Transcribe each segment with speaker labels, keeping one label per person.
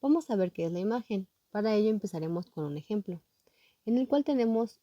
Speaker 1: Vamos a ver qué es la imagen. Para ello empezaremos con un ejemplo, en el cual tenemos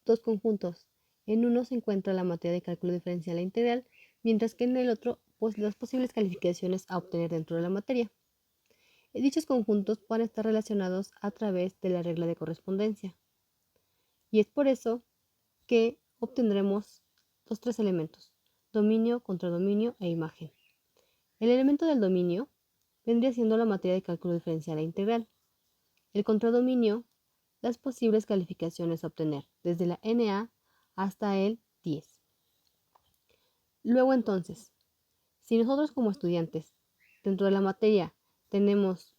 Speaker 1: dos conjuntos. En uno se encuentra la materia de cálculo diferencial e integral, mientras que en el otro, pues las posibles calificaciones a obtener dentro de la materia. Dichos conjuntos pueden estar relacionados a través de la regla de correspondencia. Y es por eso que obtendremos los tres elementos: dominio, contradominio e imagen. El elemento del dominio vendría siendo la materia de cálculo diferencial e integral. El contradominio, las posibles calificaciones a obtener, desde la NA hasta el 10. Luego entonces, si nosotros como estudiantes dentro de la materia tenemos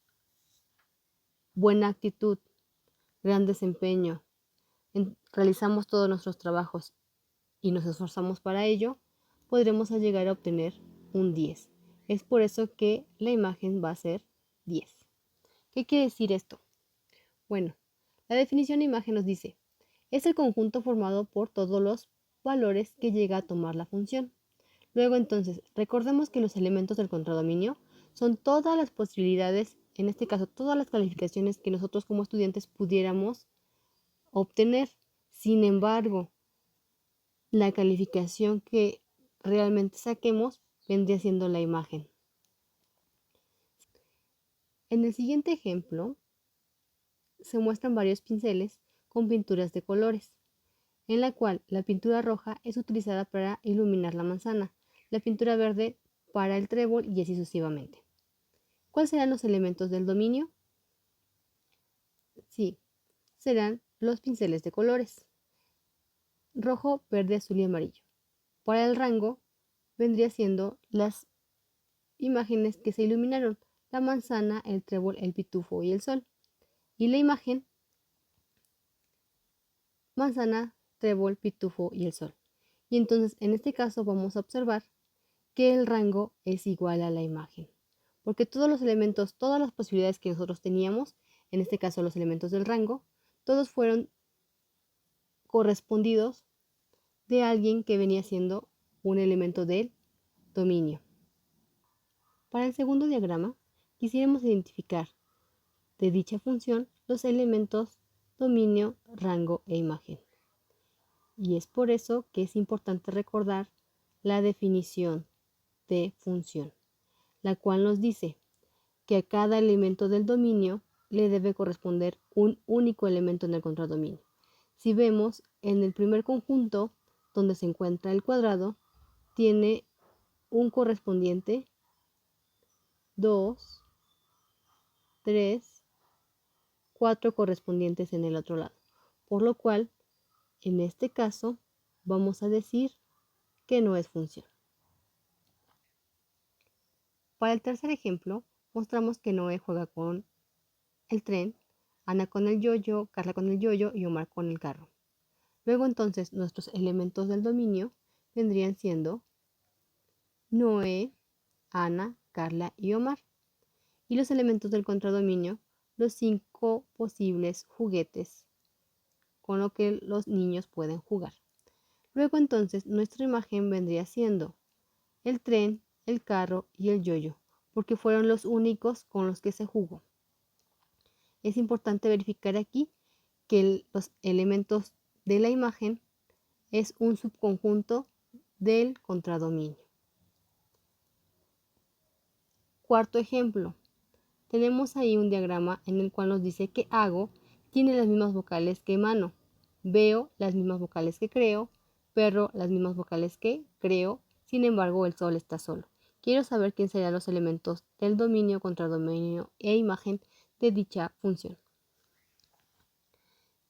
Speaker 1: buena actitud, gran desempeño, realizamos todos nuestros trabajos y nos esforzamos para ello, podremos llegar a obtener un 10. Es por eso que la imagen va a ser 10. ¿Qué quiere decir esto? Bueno, la definición de imagen nos dice: es el conjunto formado por todos los valores que llega a tomar la función. Luego entonces, recordemos que los elementos del contradominio son todas las posibilidades, en este caso todas las calificaciones que nosotros como estudiantes pudiéramos obtener. Sin embargo, la calificación que realmente saquemos vendría siendo la imagen. En el siguiente ejemplo se muestran varios pinceles con pinturas de colores, en la cual la pintura roja es utilizada para iluminar la manzana, la pintura verde para el trébol y así sucesivamente. ¿Cuáles serán los elementos del dominio? Sí, serán los pinceles de colores: rojo, verde, azul y amarillo. Para el rango vendría siendo las imágenes que se iluminaron: la manzana, el trébol, el pitufo y el sol. Y la imagen: manzana, trébol, pitufo y el sol. Y entonces en este caso vamos a observar que el rango es igual a la imagen, porque todos los elementos, todas las posibilidades que nosotros teníamos, en este caso los elementos del rango, todos fueron correspondidos de alguien que venía siendo un elemento del dominio. Para el segundo diagrama, quisiéramos identificar de dicha función los elementos dominio, rango e imagen. Y es por eso que es importante recordar la definición de función, la cual nos dice que a cada elemento del dominio le debe corresponder un único elemento en el contradominio. Si vemos en el primer conjunto, donde se encuentra el cuadrado, tiene un correspondiente, 2, 3, 4 correspondientes en el otro lado, por lo cual en este caso vamos a decir que no es función. Para el tercer ejemplo, mostramos que Noé juega con el tren, Ana con el yoyo, Carla con el yoyo y Omar con el carro. Luego entonces nuestros elementos del dominio vendrían siendo Noé, Ana, Carla y Omar. Y los elementos del contradominio, los 5 posibles juguetes con lo que los niños pueden jugar. Luego entonces nuestra imagen vendría siendo el tren, el carro y el yoyo, porque fueron los únicos con los que se jugó. Es importante verificar aquí que los elementos de la imagen es un subconjunto del contradominio. Cuarto ejemplo. Tenemos ahí un diagrama en el cual nos dice que hago tiene las mismas vocales que mano, veo las mismas vocales que creo, perro las mismas vocales que creo, sin embargo el sol está solo. Quiero saber quién serían los elementos del dominio, contradominio e imagen de dicha función.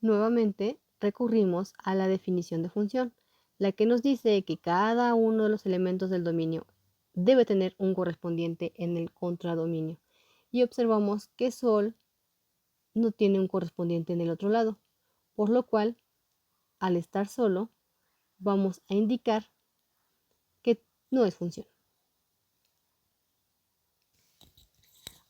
Speaker 1: Nuevamente recurrimos a la definición de función, la que nos dice que cada uno de los elementos del dominio debe tener un correspondiente en el contradominio. Y observamos que sol no tiene un correspondiente en el otro lado, por lo cual, al estar solo, vamos a indicar que no es función.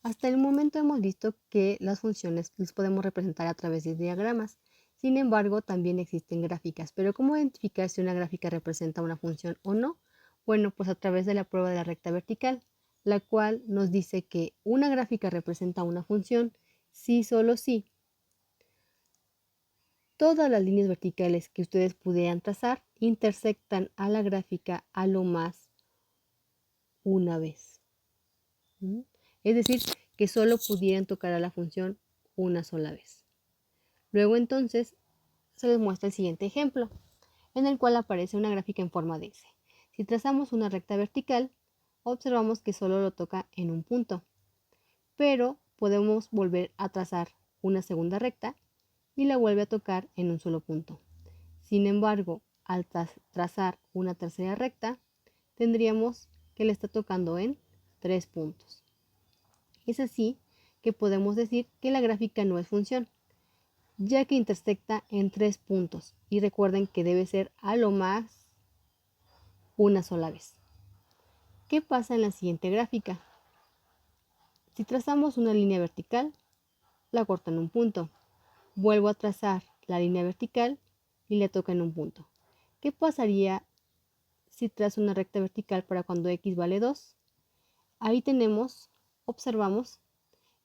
Speaker 1: Hasta el momento hemos visto que las funciones las podemos representar a través de diagramas. Sin embargo, también existen gráficas. Pero ¿cómo identificar si una gráfica representa una función o no? Bueno, pues a través de la prueba de la recta vertical, la cual nos dice que una gráfica representa una función si solo si todas las líneas verticales que ustedes pudieran trazar intersectan a la gráfica a lo más una vez. Es decir, que solo pudieran tocar a la función una sola vez. Luego entonces se les muestra el siguiente ejemplo, en el cual aparece una gráfica en forma de S. Si trazamos una recta vertical, observamos que solo lo toca en un punto, pero podemos volver a trazar una segunda recta y la vuelve a tocar en un solo punto. Sin embargo, al trazar una tercera recta, tendríamos que le está tocando en 3 puntos. Es así que podemos decir que la gráfica no es función, ya que intersecta en 3 puntos. Y recuerden que debe ser a lo más una sola vez. ¿Qué pasa en la siguiente gráfica? Si trazamos una línea vertical, la corta en un punto. Vuelvo a trazar la línea vertical y le toca en un punto. ¿Qué pasaría si trazo una recta vertical para cuando x vale 2? Ahí observamos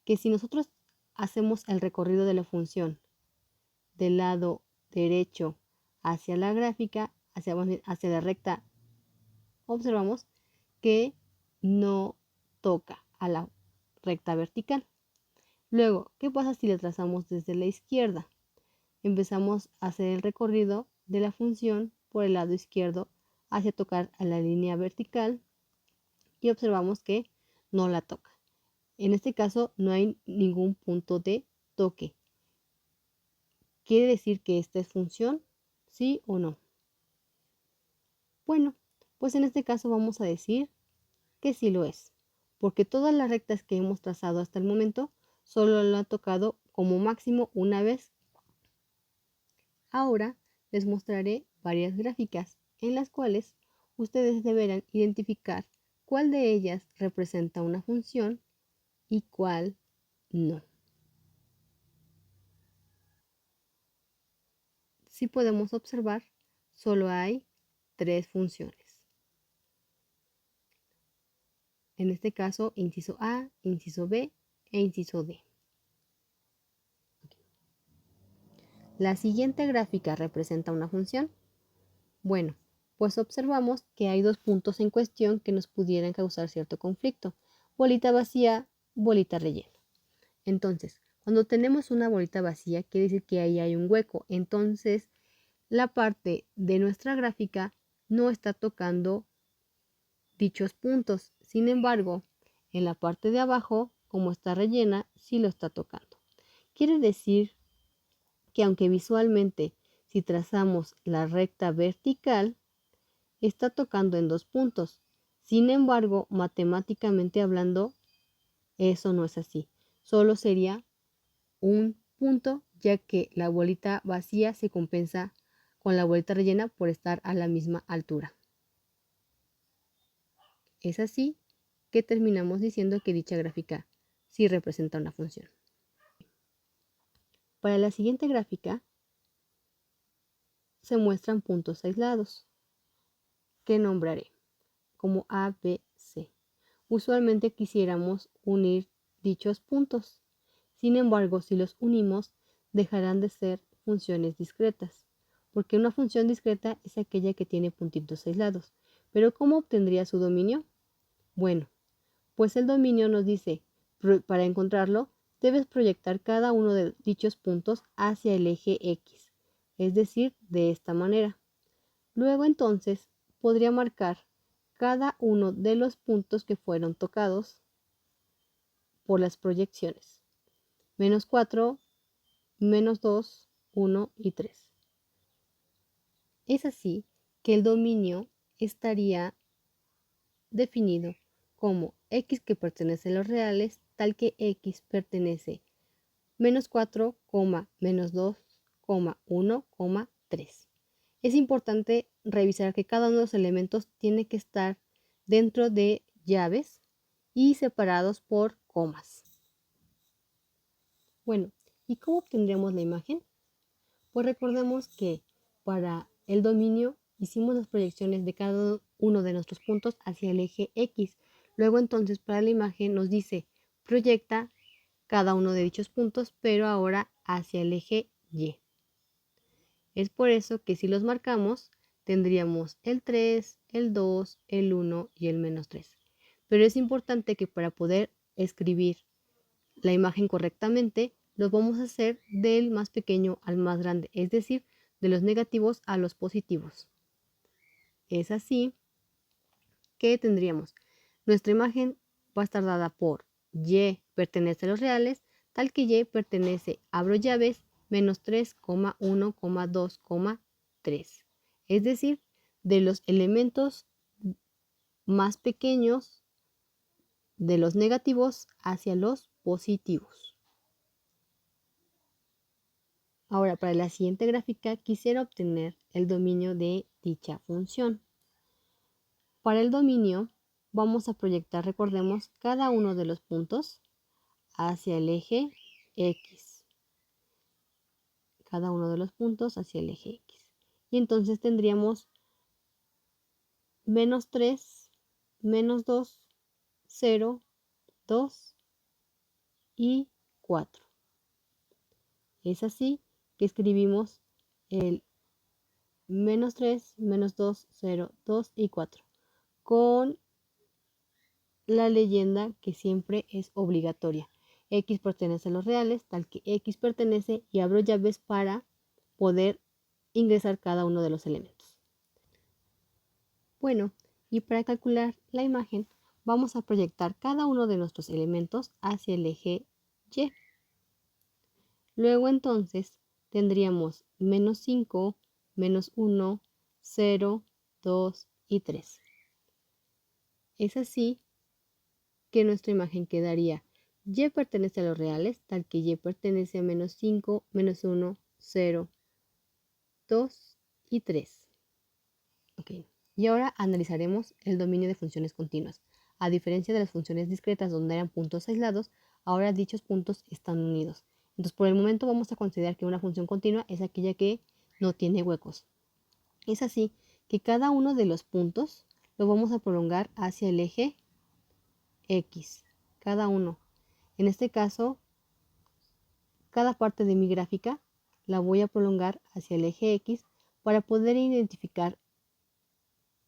Speaker 1: que si nosotros hacemos el recorrido de la función del lado derecho hacia la gráfica, hacia la recta, observamos que no toca a la recta vertical. Luego, ¿qué pasa si le trazamos desde la izquierda? Empezamos a hacer el recorrido de la función por el lado izquierdo hacia tocar a la línea vertical y observamos que no la toca. En este caso no hay ningún punto de toque. ¿Quiere decir que esta es función? ¿Sí o no? Bueno, pues en este caso vamos a decir que sí lo es, porque todas las rectas que hemos trazado hasta el momento solo lo ha tocado como máximo una vez. Ahora les mostraré varias gráficas en las cuales ustedes deberán identificar cuál de ellas representa una función y cuál no. Si podemos observar, solo hay 3 funciones. En este caso, inciso A, inciso B e inciso D. La siguiente gráfica representa una función. Bueno, pues observamos que hay 2 puntos en cuestión que nos pudieran causar cierto conflicto. Bolita vacía, bolita rellena. Entonces, cuando tenemos una bolita vacía, quiere decir que ahí hay un hueco. Entonces, la parte de nuestra gráfica no está tocando dichos puntos. Sin embargo, en la parte de abajo, como está rellena, sí lo está tocando. Quiere decir que aunque visualmente, si trazamos la recta vertical, está tocando en 2 puntos. Sin embargo, matemáticamente hablando, eso no es así. Solo sería un punto, ya que la bolita vacía se compensa con la bolita rellena por estar a la misma altura. Es así que terminamos diciendo que dicha gráfica sí representa una función. Para la siguiente gráfica se muestran puntos aislados que nombraré como A, B, C. Usualmente quisiéramos unir dichos puntos. Sin embargo, si los unimos, dejarán de ser funciones discretas, porque una función discreta es aquella que tiene puntitos aislados. Pero ¿cómo obtendría su dominio? Bueno, pues el dominio nos dice, para encontrarlo, debes proyectar cada uno de dichos puntos hacia el eje X, es decir, de esta manera. Luego entonces podría marcar cada uno de los puntos que fueron tocados por las proyecciones. -4, -2, 1 y 3. Es así que el dominio estaría definido como x que pertenece a los reales, tal que x pertenece -4, -2, 1, 3. Es importante revisar que cada uno de los elementos tiene que estar dentro de llaves y separados por comas. Bueno, ¿y cómo obtendríamos la imagen? Pues recordemos que para el dominio hicimos las proyecciones de cada uno de nuestros puntos hacia el eje X. Luego entonces para la imagen nos dice proyecta cada uno de dichos puntos, pero ahora hacia el eje Y. Es por eso que si los marcamos, tendríamos el 3, el 2, el 1 y el -3. Pero es importante que para poder escribir la imagen correctamente, lo vamos a hacer del más pequeño al más grande, es decir, de los negativos a los positivos. Es así que tendríamos nuestra imagen va a estar dada por Y pertenece a los reales, tal que Y pertenece, abro llaves, -3, 1, 2, 3. Es decir, de los elementos más pequeños de los negativos hacia los positivos. Ahora, para la siguiente gráfica, quisiera obtener el dominio de dicha función. Para el dominio, vamos a proyectar, recordemos, cada uno de los puntos hacia el eje X. Cada uno de los puntos hacia el eje X. Y entonces tendríamos -3, -2, 0, 2 y 4. Es así que escribimos el -3, -2, 0, 2 y 4 con la leyenda que siempre es obligatoria. X pertenece a los reales, tal que X pertenece y abro llaves para poder ingresar cada uno de los elementos. Bueno, y para calcular la imagen vamos a proyectar cada uno de nuestros elementos hacia el eje Y. Luego entonces tendríamos -5, -1, 0, 2 y 3. Es así que nuestra imagen quedaría Y pertenece a los reales, tal que Y pertenece a -5, -1, 0, 2 y 3. Okay. Y ahora analizaremos el dominio de funciones continuas. A diferencia de las funciones discretas donde eran puntos aislados, ahora dichos puntos están unidos. Entonces, por el momento vamos a considerar que una función continua es aquella que no tiene huecos. Es así que cada uno de los puntos lo vamos a prolongar hacia el eje X. Cada uno. En este caso, cada parte de mi gráfica la voy a prolongar hacia el eje X para poder identificar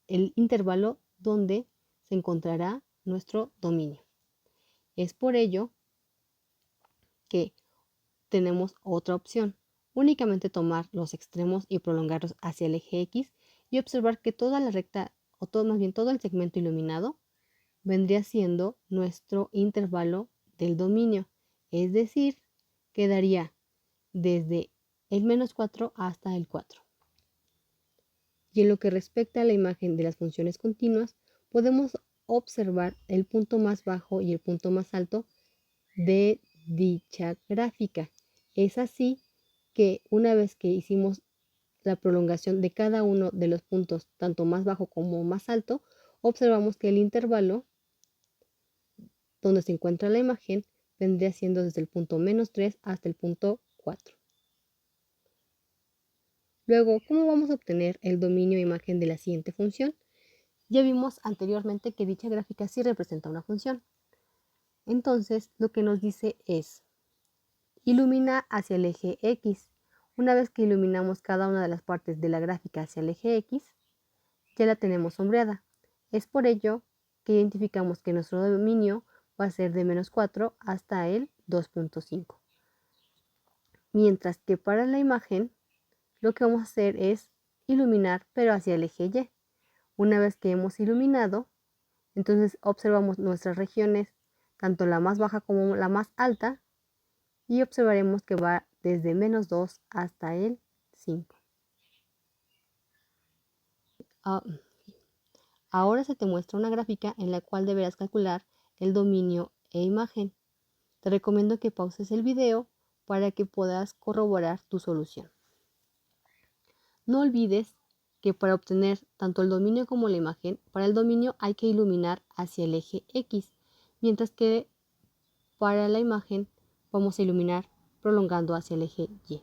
Speaker 1: el intervalo donde se encontrará nuestro dominio. Es por ello que tenemos otra opción, únicamente tomar los extremos y prolongarlos hacia el eje X y observar que toda la recta, o todo, más bien todo el segmento iluminado, vendría siendo nuestro intervalo del dominio, es decir, quedaría desde el -4 hasta el 4. Y en lo que respecta a la imagen de las funciones continuas, podemos observar el punto más bajo y el punto más alto de dicha gráfica. Es así que una vez que hicimos la prolongación de cada uno de los puntos, tanto más bajo como más alto, observamos que el intervalo donde se encuentra la imagen vendría siendo desde el punto -3 hasta el punto 4. Luego, ¿cómo vamos a obtener el dominio de imagen de la siguiente función? Ya vimos anteriormente que dicha gráfica sí representa una función. Entonces, lo que nos dice es, ilumina hacia el eje X. Una vez que iluminamos cada una de las partes de la gráfica hacia el eje X, ya la tenemos sombreada. Es por ello que identificamos que nuestro dominio va a ser de -4 hasta el 2.5. Mientras que para la imagen, lo que vamos a hacer es iluminar, pero hacia el eje Y. Una vez que hemos iluminado, entonces observamos nuestras regiones, tanto la más baja como la más alta, y observaremos que va desde -2 hasta el 5. Ahora se te muestra una gráfica en la cual deberás calcular el dominio e imagen. Te recomiendo que pauses el video para que puedas corroborar tu solución. No olvides que para obtener tanto el dominio como la imagen, para el dominio hay que iluminar hacia el eje X, mientras que para la imagen vamos a iluminar prolongando hacia el eje Y.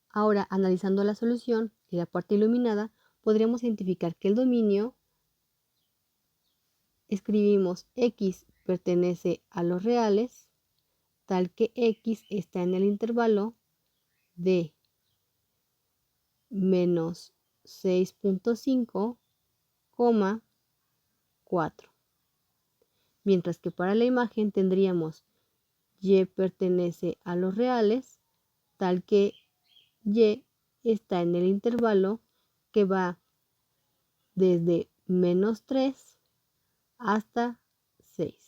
Speaker 1: Ahora, analizando la solución y la parte iluminada, podríamos identificar que el dominio, escribimos X pertenece a los reales, tal que X está en el intervalo de menos 6.5, 4. Mientras que para la imagen tendríamos Y pertenece a los reales, tal que Y está en el intervalo que va desde menos 3 hasta 6.